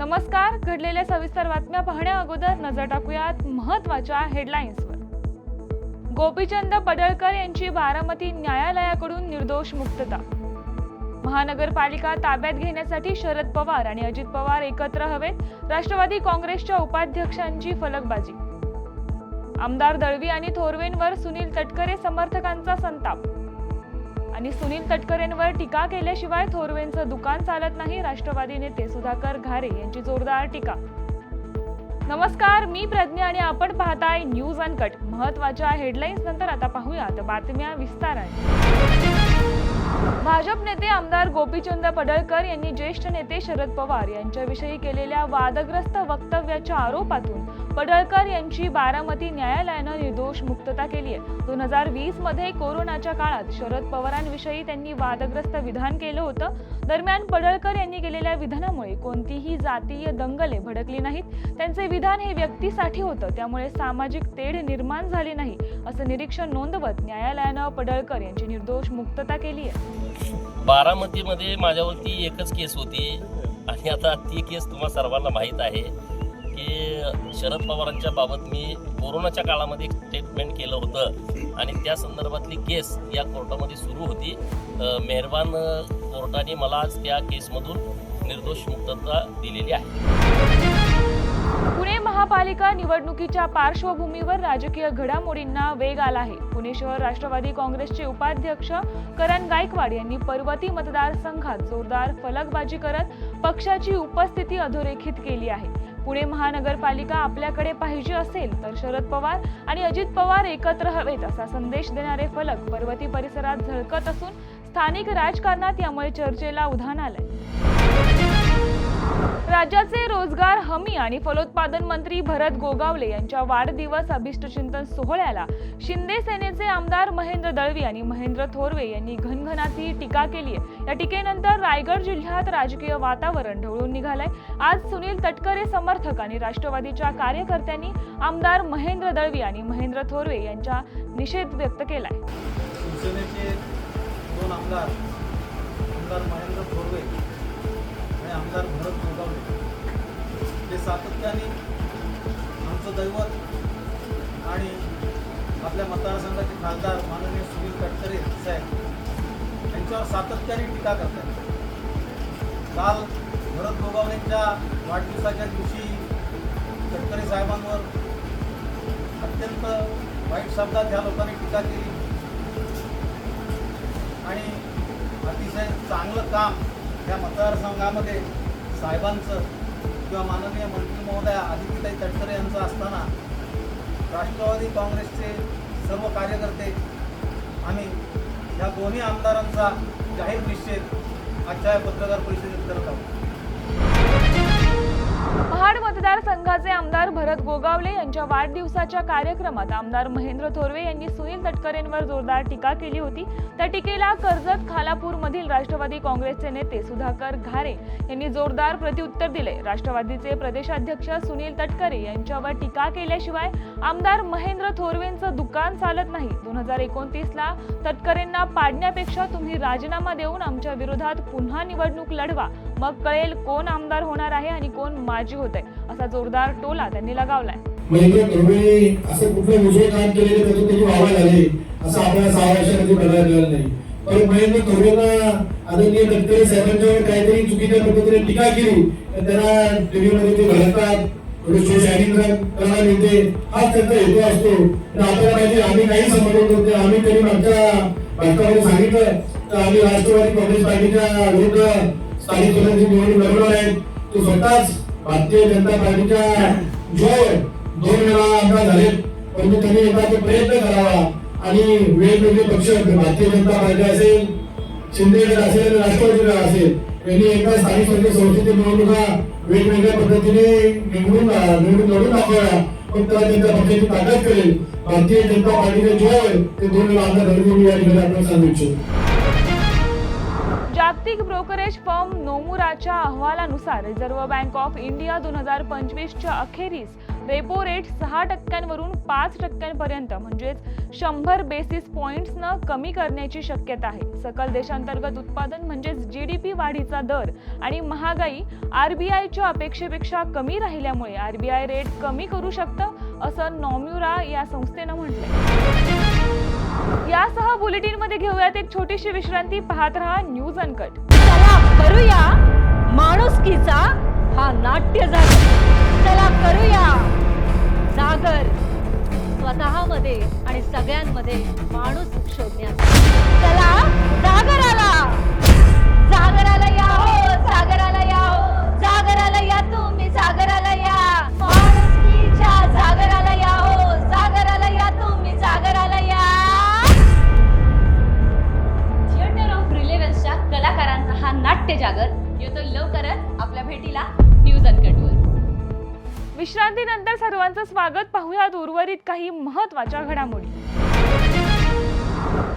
नमस्कार. घडलेल्या सविस्तर बातम्या पाहण्या अगोदर नजर टाकूयात महत्त्वाच्या हेडलाईन्सवर. गोपीचंद पडळकर यांची बारामती न्यायालयाकडून निर्दोष मुक्तता. महानगरपालिका ताब्यात घेण्यासाठी शरद पवार आणि अजित पवार एकत्र हवेत. राष्ट्रवादी काँग्रेसच्या उपाध्यक्षांची फलकबाजी. आमदार दळवी आणि थोरवेंवर सुनील तटकरे समर्थकांचा संताप. आणि सुनील तटकरेंवर टीका केल्याशिवाय थोरवेंचं दुकान चालत नाही. राष्ट्रवादी नेते सुधाकर घारे यांची जोरदार टीका. नमस्कार, मी प्रज्ञा आणि आपण पाहताय न्यूज अनकट. महत्त्वाच्या हेडलाईन्स नंतर आता पाहूयात बातम्या विस्ताराने. भाजप नेते आमदार गोपीचंद पडळकर यांनी ज्येष्ठ नेते शरद पवार यांच्याविषयी केलेल्या वादग्रस्त वक्तव्याच्या आरोपातून पडळकर यांची बारामती न्यायालयानं निर्दोष मुक्तता केली आहे. 2020 मध्ये कोरोनाच्या काळात शरद पवारांविषयी त्यांनी वादग्रस्त विधान केलं होतं. दरम्यान पडळकर यांनी केलेल्या विधानामुळे कोणतीही जातीय दंगले भडकली नाहीत. त्यांचे विधान हे व्यक्तीसाठी होतं, त्यामुळे सामाजिक तेढ निर्माण झाली नाही, असं निरीक्षण नोंदवत न्यायालयानं पडळकर यांची निर्दोष मुक्तता केली आहे. बारामतीमध्ये माझ्यावरती एकच केस होती आणि आता ती केस तुम्हा सर्वांना माहीत आहे की शरद पवारांच्या बाबत मी कोरोनाच्या काळामध्ये एक स्टेटमेंट केलं होतं आणि त्या संदर्भातली केस या कोर्टामध्ये सुरू होती. मेहरबान कोर्टाने मला आज त्या केसमधून निर्दोष मुक्तता दिलेली आहे. पुणे महापालिका निवडणुकीच्या पार्श्वभूमीवर राजकीय घडामोडींना वेग आला आहे. पुणे शहर राष्ट्रवादी काँग्रेसचे उपाध्यक्ष करण गायकवाड यांनी पर्वती मतदारसंघात जोरदार फलकबाजी करत पक्षाची उपस्थिती अधोरेखित केली आहे. पुणे महानगरपालिका आपल्याकडे पाहिजे असेल तर शरद पवार आणि अजित पवार एकत्र हवेत, असा संदेश देणारे फलक पर्वती परिसरात झळकत असून स्थानिक राजकारणात यामुळे चर्चेला उधाण आलंय. राज्याचे रोजगार हमी आणि फलोत्पादन मंत्री भरत गोगावले यांच्या वाढदिवस अभिष्टचिंतन सोहळ्याला शिंदे सेनेचे आमदार महेंद्र दळवी आणि महेंद्र थोरवे यांनी घनघनाची टीका केली आहे. या टीकेनंतर रायगड जिल्ह्यात राजकीय वातावरण ढवळून निघालंय. आज सुनील तटकरे समर्थक आणि राष्ट्रवादीच्या कार्यकर्त्यांनी आमदार महेंद्र दळवी आणि महेंद्र थोरवे यांचा निषेध व्यक्त केलाय. शिवसेनेचे दोन आमदार महेंद्र थोरवे आणि आमदार भरत गोगावले हे सातत्याने आमचं दैवत आणि आपल्या मतदारसंघाचे खासदार माननीय सुनील तटकरे साहेब यांच्यावर सातत्याने टीका करतात. काल भरत गोगावलेंच्या वाढदिवसाच्या दिवशी तटकरे साहेबांवर अत्यंत वाईट शब्दात ह्या लोकांनी टीका केली आणि अतिशय चांगलं काम या मतदारसंघामध्ये साहेबांचं किंवा माननीय मंत्री महोदया आदित्यताई तटकरे यांचं असताना राष्ट्रवादी काँग्रेसचे सर्व कार्यकर्ते आम्ही या दोन्ही आमदारांचा जाहीर निषेध आजच्या पत्रकार परिषदेत करत आहोत. महाड मतदारसंघाचे आमदार भरत गोगावले यांच्या वाढदिवसाच्या कार्यक्रमात आमदार महेंद्र थोरवे यांनी सुनील तटकरेंवर जोरदार टीका केली होती. त्या टीकेला कर्जत खालापूर मधील राष्ट्रवादी काँग्रेसचे नेते सुधाकर घारे यांनी जोरदार प्रत्युत्तर दिले. राष्ट्रवादीचे प्रदेशाध्यक्ष सुनील तटकरे यांच्यावर टीका केल्याशिवाय आमदार महेंद्र थोरवेंचं दुकान चालत नाही. 2029ला तटकरेंना पाडण्यापेक्षा तुम्ही राजीनामा देऊन आमच्या विरोधात पुन्हा निवडणूक लढवा, मग कळेल कोण आमदार होणार आहे आणि कोण माजी होते, असा जोरदार टोला त्यांनी लगावलाय. महेंद्र थोरवे असं कुठलं विजय काम केलेले त्याची वावा झाली असं आपल्याला 6 वर्षामध्ये बघायला मिळालं नाही. पण महेंद्र थोरवेंना आदरणीय तटकरे साहेबांच्यावर काहीतरी चुकीच्या पद्धतीने टीका केली तर त्यांना टीव्हीमध्ये ते घालतात, थोडे शो शायनिंग करायला मिळते, हाच त्यांचा हेतू असतो. आपल्याला माहिती आम्ही काही समजत होते. आम्ही तरी आमच्या भारतामध्ये सांगितलं तर आम्ही राष्ट्रवादी काँग्रेस पार्टीच्या विरुद्ध स्थानिक स्वराज्य निवडणूक लढवणार आहेत. तो स्वतःच भारतीय जनता पार्टीच्या जोर 2 वेळा आमदार झालेत, परंतु त्यांनी एकदा प्रयत्न करावा आणि वेगवेगळे पक्ष भारतीय जनता पार्टी असेल, शिंदे गट असेल, राष्ट्रवादी असेल यांनी एकदा स्थानिक स्वराज्य संस्थेच्या निवडणुका वेगवेगळ्या पद्धतीने निवडून लढून दाखवल्या. पण त्याला त्यांच्या पक्षाची ताकद करेल भारतीय जनता पार्टीचे जोर ते 2 वेळा आमदार झाले या ठिकाणी आपण सांगू इच्छितो. जागतिक ब्रोकरेज फर्म नोमुराच्या अहवालानुसार रिझर्व्ह बँक ऑफ इंडिया 2025च्या अखेरीस रेपो रेट 6% वरून 5% म्हणजेच 100 बेसिस पॉइंट्सनं कमी करण्याची शक्यता आहे. सकल देशांतर्गत उत्पादन म्हणजेच GDP वाढीचा दर आणि महागाई RBIच्या अपेक्षेपेक्षा कमी राहिल्यामुळे RBI रेट कमी करू शकतं, असं नॉम्युरा या संस्थेनं म्हटलंय. यासह बुलेटिनमध्ये घेऊयात एक छोटीशी विश्रांती. पाहत रहा न्यूज अनकट. चला करूया माणुसकीचा हा नाट्य जागर. चला करूया जागर स्वतःमध्ये आणि सगळ्यांमध्ये माणूस शोधण्याचा. चला जागराला जागराला या हो, जागराला या हो, जागराला या तुम्ही, जागराला या माणुसकीच्या जागराला या हो, जागराला या तुम्ही, जागराला या. थिएटर ऑफ रिलेव्हन्सच्या कलाकारांचा हा नाट्य जागर येतो लवकरच आपल्या भेटीला न्यूज अनकटवर. विश्रांतीनंतर सर्वांचं स्वागत. पाहूयात उर्वरित काही महत्त्वाच्या घडामोडी.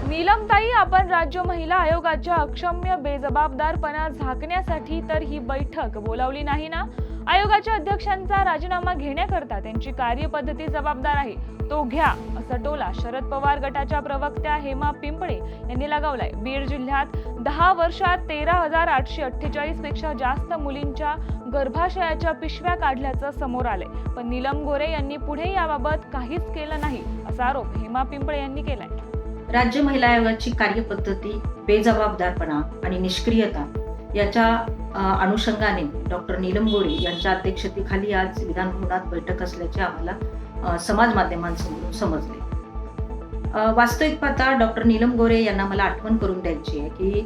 नीलमताई, आपण राज्य महिला आयोगाच्या अक्षम्य बेजबाबदारपणा झाकण्यासाठी तर ही बैठक बोलावली नाही ना? आयोगाच्या अध्यक्षांचा राजीनामा घेण्याकरता त्यांची कार्यपद्धती जबाबदार आहे, तो घ्या, असं टोला शरद पवार गटाच्या प्रवक्त्या हेमा पिंपळे यांनी लगावलाय. बीड जिल्ह्यात 10 वर्षात 13,848 पेक्षा जास्त मुलींच्या गर्भाशयाच्या पिशव्या काढल्याचं समोर आलंय. पण नीलम गोरे यांनी पुढे याबाबत काहीच केलं नाही, असा आरोप हेमा पिंपळे यांनी केलाय. राज्य महिला आयोगाची कार्यपद्धती, बेजबाबदारपणा आणि निष्क्रियता याच्या अनुषंगाने डॉक्टर नीलम गोरे यांच्या अध्यक्षतेखाली आज विधानभवनात बैठक असल्याचे आम्हाला समाज माध्यमांसमोरून समजले. वास्तविक पाहता डॉक्टर नीलम गोरे यांना मला आठवण करून द्यायची आहे की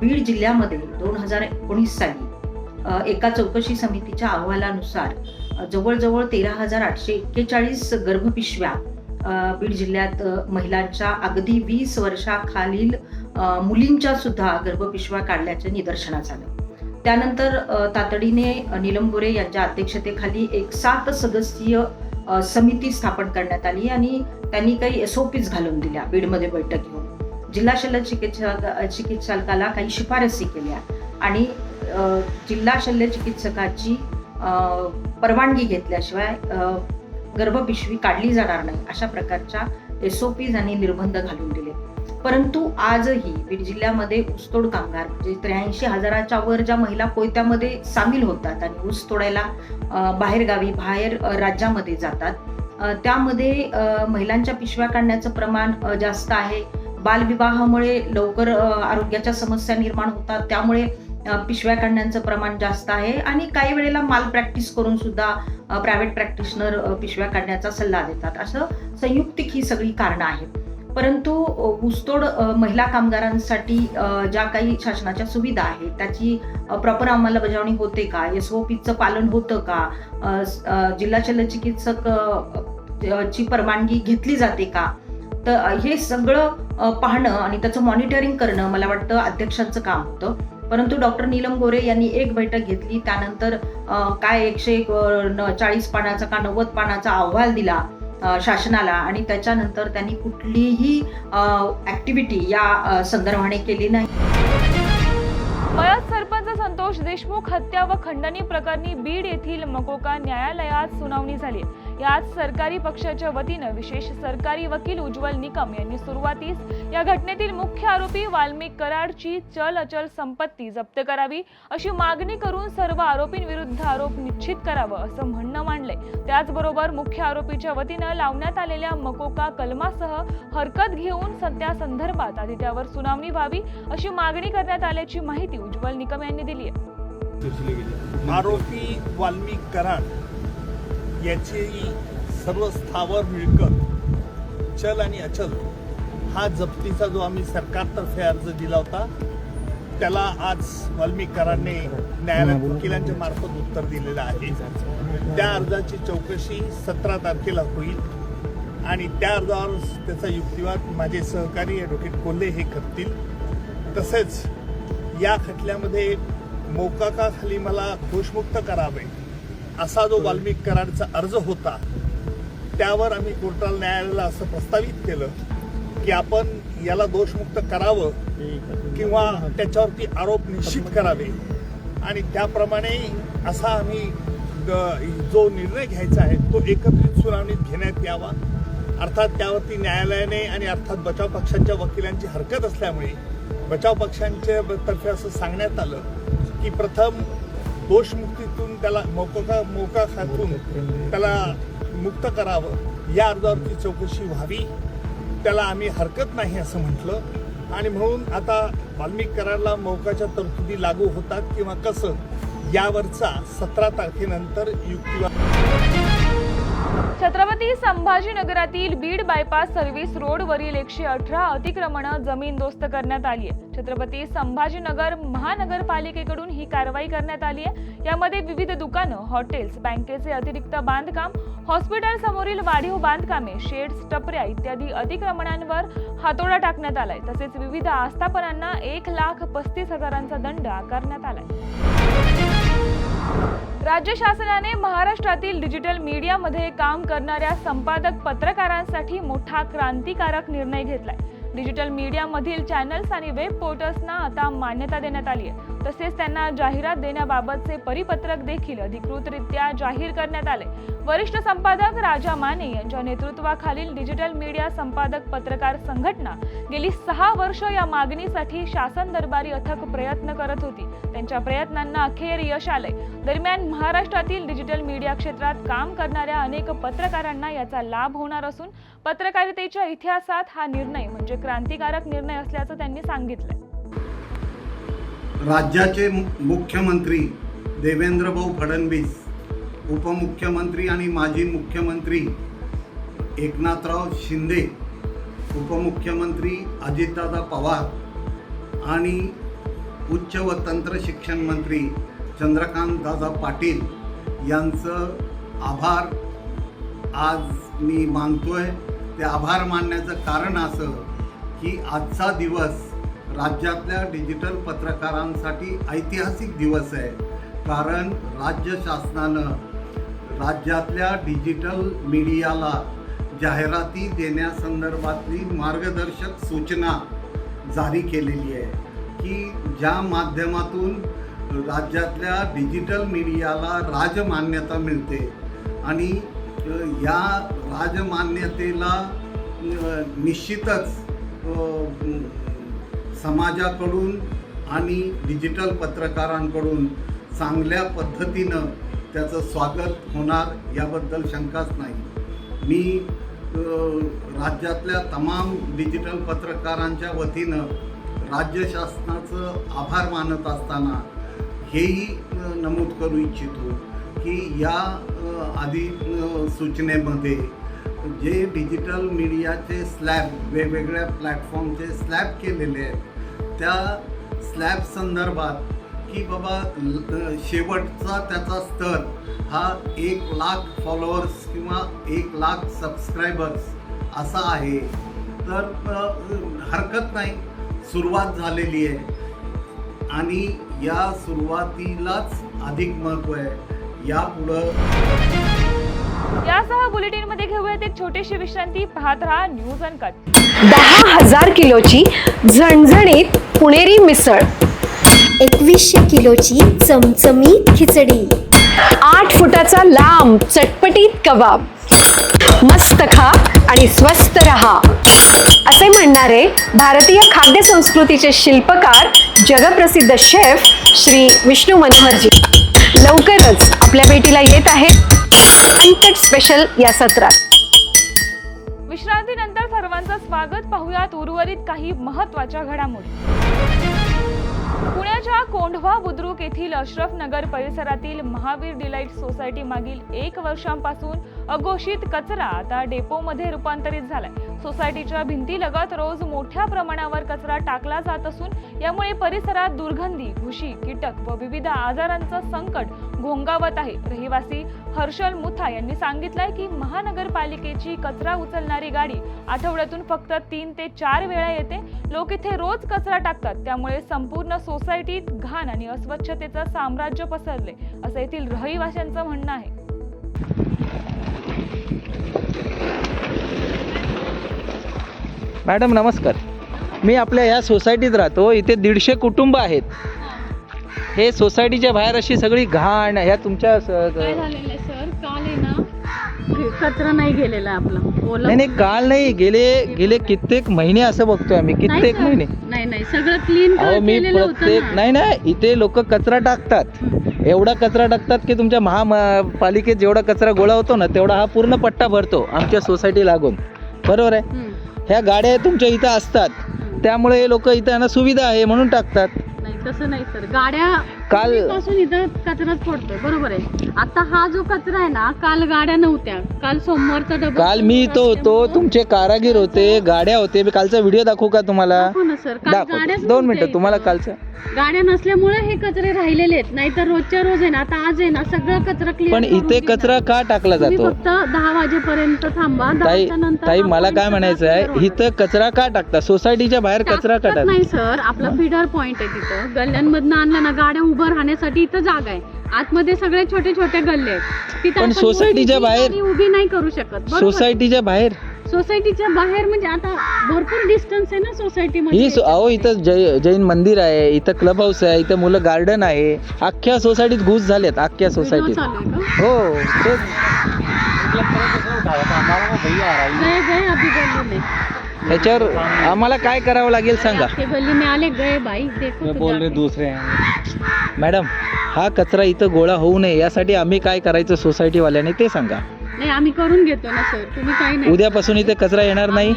बीड जिल्ह्यामध्ये 2019 साली एका चौकशी समितीच्या अहवालानुसार जवळजवळ 13,841 गर्भपिशव्या बीड जिल्ह्यात महिलांच्या अगदी 20 वर्षाखालील मुलींच्या सुद्धा गर्भपिशव्या काढल्याचे निदर्शनास आलं. त्यानंतर तातडीने नीलम गोरे यांच्या अध्यक्षतेखाली एक 7 सदस्यीय समिती स्थापन करण्यात आली आणि त्यांनी काही SOPs घालून दिल्या. बीडमध्ये बैठक घेऊन जिल्हा शल्य चिकित्सकाला काही शिफारसी केल्या आणि जिल्हा शल्य चिकित्सकाची परवानगी घेतल्याशिवाय गर्भपिशवी काढली जाणार नाही, अशा प्रकारच्या SOPs आणि निर्बंध घालून दिले. परंतु आजही बीड जिल्ह्यामध्ये ऊसतोड कामगार म्हणजे 83,000च्या वर ज्या महिला कोयत्यामध्ये सामील होतात आणि ऊस तोडायला बाहेर राज्यामध्ये जातात, त्यामध्ये महिलांच्या पिशव्या काढण्याचं प्रमाण जास्त आहे. बालविवाहामुळे लवकर आरोग्याच्या समस्या निर्माण होतात, त्यामुळे पिशव्या काढण्याचं प्रमाण जास्त आहे आणि काही वेळेला माल प्रॅक्टिस करून सुद्धा प्रायव्हेट प्रॅक्टिशनर पिशव्या काढण्याचा सल्ला देतात. असं संयुक्तिक ही सगळी कारणं आहेत. परंतु ऊसतोड महिला कामगारांसाठी ज्या काही शासनाच्या सुविधा आहेत त्याची प्रॉपर अंमलबजावणी होते का, SOPचं पालन होतं का, जिल्हा शल्य चिकित्सक ची परवानगी घेतली जाते का, तर हे सगळं पाहणं आणि त्याचं मॉनिटरिंग करणं मला वाटतं अध्यक्षांचं काम होतं. परंतु डॉक्टर नीलम गोरे यांनी एक बैठक घेतली, त्यानंतर काय 140 पानाचा का 90 पानाचा अहवाल दिला शासनाला आणि त्याच्यानंतर त्यांनी कुठलीही ऍक्टिव्हिटी या संदर्भाने केली नाही. मयत सरपंच संतोष देशमुख हत्या व खंडणी प्रकरणी बीड येथील मकोका न्यायालयात सुनावणी झाली. यात सरकारी पक्षाच्या वतीनं विशेष सरकारी वकील उज्ज्वल निकम यांनी सुरुवातीस या घटनेतील मुख्य आरोपी वाल्मिक कराडची चल अचल संपत्ती जप्त करावी अशी मागणी करून सर्व आरोपींविरुद्ध आरोप निश्चित करावं असं म्हणणं मांडलंय. त्याचबरोबर मुख्य आरोपीच्या वतीनं लावण्यात आलेल्या मकोका कलमासह हरकत घेऊन त्या संदर्भात आधी त्यावर सुनावणी व्हावी अशी मागणी करण्यात आल्याची माहिती उज्ज्वल निकम यांनी दिली आहे. आरोपी वाल्मिक कराड याची सर्व स्थावर मिळकत चल आणि अचल हा जप्तीचा जो आम्ही सरकारतर्फे अर्ज दिला होता त्याला आज वाल्मिक कराडने न्यायालयात वकिलांच्या मार्फत उत्तर दिलेलं आहे. त्या अर्जाची चौकशी 17 तारखेला होईल आणि त्या अर्जावर त्याचा युक्तिवाद माझे सहकारी ॲडव्होकेट कोल्हे हे करतील. तसेच या खटल्यामध्ये मोकाकाखाली मला दोषमुक्त करावे असा जो वाल्मिक कराडचा अर्ज होता त्यावर आम्ही कोर्टाला न्यायालयाला असं प्रस्तावित केलं की आपण याला दोषमुक्त करावं किंवा त्याच्यावरती आरोप निश्चित करावे आणि त्याप्रमाणे असा आम्ही जो निर्णय घ्यायचा आहे तो एकत्रित सुनावणीत घेण्यात यावा. अर्थात त्यावरती न्यायालयाने आणि अर्थात बचाव पक्षांच्या वकिलांची हरकत असल्यामुळे बचाव पक्षांच्या तर्फे असं सांगण्यात आलं की प्रथम दोषमुक्तीतून त्याला मोकाखातून त्याला मुक्त करावं, या अर्जावरती चौकशी व्हावी, त्याला आम्ही हरकत नाही असं म्हटलं. आणि म्हणून आता वाल्मिक करारला मोकाच्या तरतुदी लागू होतात किंवा कसं यावरचा 17 तारखेनंतर युक्तिवाद. छत्रपती संभाजीनगरातील बीड बायपास सर्व्हिस रोडवरील 118 अतिक्रमणं जमीनदोस्त करण्यात आली आहे. छत्रपती संभाजीनगर महानगरपालिकेकडून ही कारवाई करण्यात आली आहे. यामध्ये विविध दुकानं, हॉटेल्स, बँकेचे अतिरिक्त बांधकाम, हॉस्पिटल समोरील वाढीव बांधकामे, शेड्स, टपऱ्या इत्यादी अतिक्रमणांवर हातोडा टाकण्यात आलाय. तसेच विविध आस्थापनांना 1,35,000चा दंड आकारण्यात आलाय. राज्य शासनाने महाराष्ट्रातील डिजिटल मीडियामध्ये काम करणाऱ्या संपादक पत्रकारांसाठी मोठा क्रांतिकारक निर्णय घेतलाय. डिजिटल मीडियामधील चॅनल्स आणि वेब पोर्टल्सना आता मान्यता देण्यात आली आहे. तसेच त्यांना जाहिरात देण्याबाबतचे परिपत्रक देखील अधिकृतरित्या जाहीर करण्यात आले. वरिष्ठ संपादक राजा माने यांच्या नेतृत्वाखालील डिजिटल मीडिया संपादक पत्रकार संघटना गेली 6 वर्ष या मागणीसाठी शासन दरबारी अथक प्रयत्न करत होती. त्यांच्या प्रयत्नांना अखेर यश आले. दरम्यान महाराष्ट्रातील डिजिटल मीडिया क्षेत्रात काम करणाऱ्या अनेक पत्रकारांना याचा लाभ होणार असून पत्रकारितेच्या इतिहासात हा निर्णय म्हणजे क्रांतिकारक निर्णय असल्याचं त्यांनी सांगितलं. राज्याचे मुख्यमंत्री देवेंद्रभाऊ फडणवीस, उपमुख्यमंत्री आणि माजी मुख्यमंत्री एकनाथराव शिंदे, उपमुख्यमंत्री अजितदादा पवार आणि उच्च व तंत्र शिक्षण मंत्री चंद्रकांतदादा पाटील यांचं आभार आज मी मानतोय. ते आभार मानण्याचं कारण असं की आजचा दिवस राज्यातल्या डिजिटल पत्रकारांसाठी ऐतिहासिक दिवस आहे. कारण राज्य शासनानं राज्यातल्या डिजिटल मीडियाला जाहिराती देण्यासंदर्भातली मार्गदर्शक सूचना जारी केलेली आहे की ज्या माध्यमातून राज्यातल्या डिजिटल मीडियाला राजमान्यता मिळते आणि या राजमान्यतेला निश्चितच समाजाकडून आणि डिजिटल पत्रकारांकडून चांगल्या पद्धतीनं त्याचं स्वागत होणार याबद्दल शंकाच नाही. मी राज्यातल्या तमाम डिजिटल पत्रकारांच्या वतीनं राज्य शासनाचं आभार मानत असताना हेही नमूद करू इच्छितो की या आधी सूचनेमध्ये जे डिजिटल मीडियाचे स्लॅब वेगवेगळ्या प्लॅटफॉर्मचे स्लॅब केलेले आहेत त्या स्लॅब संदर्भात की बाबा शेवटचा त्याचा स्तर हा 1,00,000 फॉलोअर्स किंवा 1,00,000 सबस्क्रायबर्स असा आहे. तर हरकत नाही, सुरुवात झालेली आहे आणि या सुरुवातीलाच अधिक महत्त्व आहे. यापुढं यासह बुलेटिनमध्ये घेऊयात एक छोटीशी विश्रांती. पाहत रहा न्यूज अनकट. 10,000 किलोची झणझणीत पुणेरी मिसळ, 2100 किलोची चमचमीत खिचडी, 8 फुटाचा लांब चटपटीत कबाब. मस्त खा आणि स्वस्त रहा असे म्हणणारे भारतीय खाद्य संस्कृतीचे शिल्पकार जगप्रसिद्ध शेफ श्री विष्णू मनोहरजी लवकरच आपल्या भेटीला येत आहेत अनकट स्पेशल या सत्रात. विश्रांतीनंतर सर्वांचं स्वागत. पाहुयात उर्वरित काही महत्त्वाच्या घडामोडी. पुण्याच्या कोंढवा बुद्रुक येथील अशरफ नगर परिसरातील महावीर डिलाईट सोसायटी मागील 1 वर्षांपासून अघोषित कचरा आता डेपोमध्ये रूपांतरित झालाय. सोसायटीच्या भिंतीलगत रोज मोठ्या प्रमाणावर कचरा टाकला जात असून यामुळे परिसरात दुर्गंधी, घुशी, कीटक व विविध आजारांचं संकट घोंगावत आहे. रहिवासी हर्षल मुथा यांनी सांगितलंय की महानगरपालिकेची कचरा उचलणारी गाडी आठवड्यातून फक्त 3 ते 4 वेळा येते. लोक इथे रोज कचरा टाकतात, त्यामुळे संपूर्ण सोसायटीत घाण आणि अस्वच्छतेचं साम्राज्य पसरले असं येथील रहिवाशांचं म्हणणं आहे. मॅडम नमस्कार. मी आपल्या या सोसायटीत राहतो. इथे 150 कुटुंब आहेत. हे सोसायटीच्या बाहेर अशी सगळी घाण ह्या तुमच्या काय झालेलं आहे सर, काल आहे ना कचरा नाही गेलेला आपला ओला. नाही नाही काल नाही, गेले कित्येक महिने असं बघतोय आम्ही, नाही कित्येक सर, महिने. नाही सगळं क्लीन अहो मी केलेलं होतं प्रत्येक ना. नाही इथे लोक कचरा टाकतात, एवढा कचरा टाकतात की तुमच्या महापालिकेत जेवढा कचरा गोळा होतो ना तेवढा हा पूर्ण पट्टा भरतो आमच्या सोसायटी लागून, बरोबर आहे. हम्म. ह्या गाड्या तुमच्या इथं असतात त्यामुळे हे लोक इथं यांना सुविधा आहे म्हणून टाकतात. नाही तसं नाही सर, गाड्या काल- पासून इथं कचराच पडतोय, बरोबर आहे. आता हा जो कचरा आहे ना, काल गाड्या नव्हत्या, काल सोमवारचा डबा. काल मी तो तुमचे कारागीर होते, गाड्या होते. मी कालचा व्हिडिओ दाखवू का तुम्हाला? दाखव ना सर, काल दाखव, गाड्याच 2 मिनिटं नव्हत्या तुम्हाला इथं. कालचं. गाड्या नसल्यामुळे हे कचरे राहिलेले आहेत, नाहीतर रोजच्या रोज आहे ना, आता आज आहे ना सगळं कचरा क्लिअर. पण इथे कचरा का टाकला जातो? फक्त 10 वाजेपर्यंत थांबा. ताई 10च्या नंतर ताई हा मला point काय सगळा म्हणायचं clear आहे, होणार. इथं कचरा का टाकता? सोसायटीच्या बाहेर कचरा का टाकतात टाकता? नाही सर, आपला फीडर पॉइंट आहे तिथं. गल्ल्यांमधनं आणलं ना, गाड्या उभं राहण्यासाठी इथं जागा आहे. आतमध्ये सगळे छोटे छोटे गल्ले आहेत, तिथं पण आपण सोसायटीच्या मोठी बाहेर- गाडी उभी नाही करू शकत, बरोबर? सोसायटीच्या बाहेर सोसायटीच्या बाहेर म्हणजे आता भरपूर डिस्टन्स आहे ना सोसायटीमध्ये. ही अहो इथं जैन मंदिर आहे, इथं क्लब हाऊस आहे, इथं मुलं गार्डन आहे. अख्ख्या सोसायटीत घुस झालेत, अख्ख्या व्हिडिओ सोसायटीत. चालू आहे का? हो तेच. गए गए अभी गली में, त्याच्यावर आम्हाला काय करावं लागेल सांगा आपके गली में आले गए भाई, देखो तो जाके. दूसरे मॅडम. हा कचरा इथं गोळा होऊ नये यासाठी आम्ही काय करायचं सोसायटीवाल्याने ते सांगा. नाही आम्ही करून घेतो ना सर, तुम्ही काही नाही. उद्यापासून इथे कचरा येणार नाही.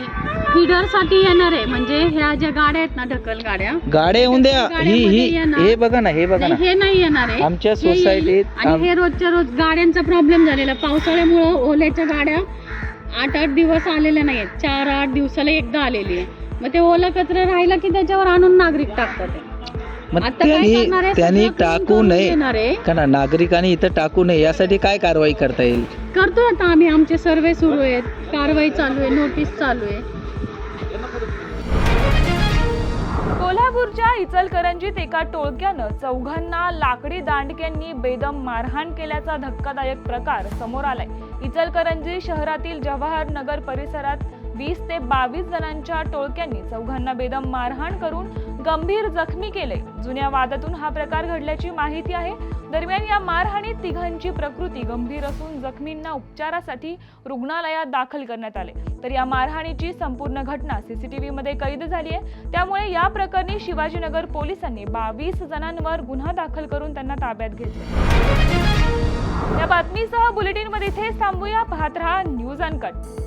फीडर साठी येणार आहे, म्हणजे ह्या ज्या गाड्या आहेत ना, ढकल गाड्या, गाड्या येऊन द्या. गाड्यामध्ये ही येणार. हे बघा ना, हे बघा ना. नाही, हे नाही येणार आहे. आमच्या हे येईल. सोसायटीत आणि हे रोजच्या रोज गाड्यांचा प्रॉब्लेम झालेला पावसाळ्यामुळं. ओल्याच्या गाड्या 8-8 दिवस आलेल्या नाहीत, 4-8 दिवसाला एकदा आलेली आहे. मग ते ओला कचरा राहिला की त्याच्यावर आणून नागरिक टाकतात ते. मग आता काय करणार आहे? त्यांनी सगळं clean टाकू करून नये देणार आहे. का ना, नागरिकांनी इथं टाकू नये यासाठी काय कारवाई करता येईल? करतो आता आम्ही, आमचे सर्वे सुरू आहेत, कारवाई चालू आहे, नोटीस चालू आहे. कोल्हापूरच्या इचलकरंजीत एका टोळक्यानं चौघांना लाकडी दांडक्यांनी बेदम मारहाण केल्याचा धक्कादायक प्रकार समोर आलाय. इचलकरंजी शहरातील जवाहर नगर परिसरात 20 ते 22 जणांच्या टोळक्यांनी चौघांना बेदम मारहाण करून गंभीर जखमी केले. जुन्या वादातून हा प्रकार घडल्याची माहिती आहे. दरम्यान या मारहाणीत तिघांची प्रकृती गंभीर असून जखमींना उपचारासाठी रुग्णालयात दाखल करण्यात आले. तर या मारहाणीची संपूर्ण घटना सीसीटीव्ही मध्ये कैद झाली आहे. त्यामुळे या प्रकरणी शिवाजीनगर पोलिसांनी 22 जणांवर गुन्हा दाखल करून त्यांना ताब्यात घेतले. या बातमीसह बुलेटिनमध्ये इथेच थांबूया. पाहत रहा न्यूज अनकट.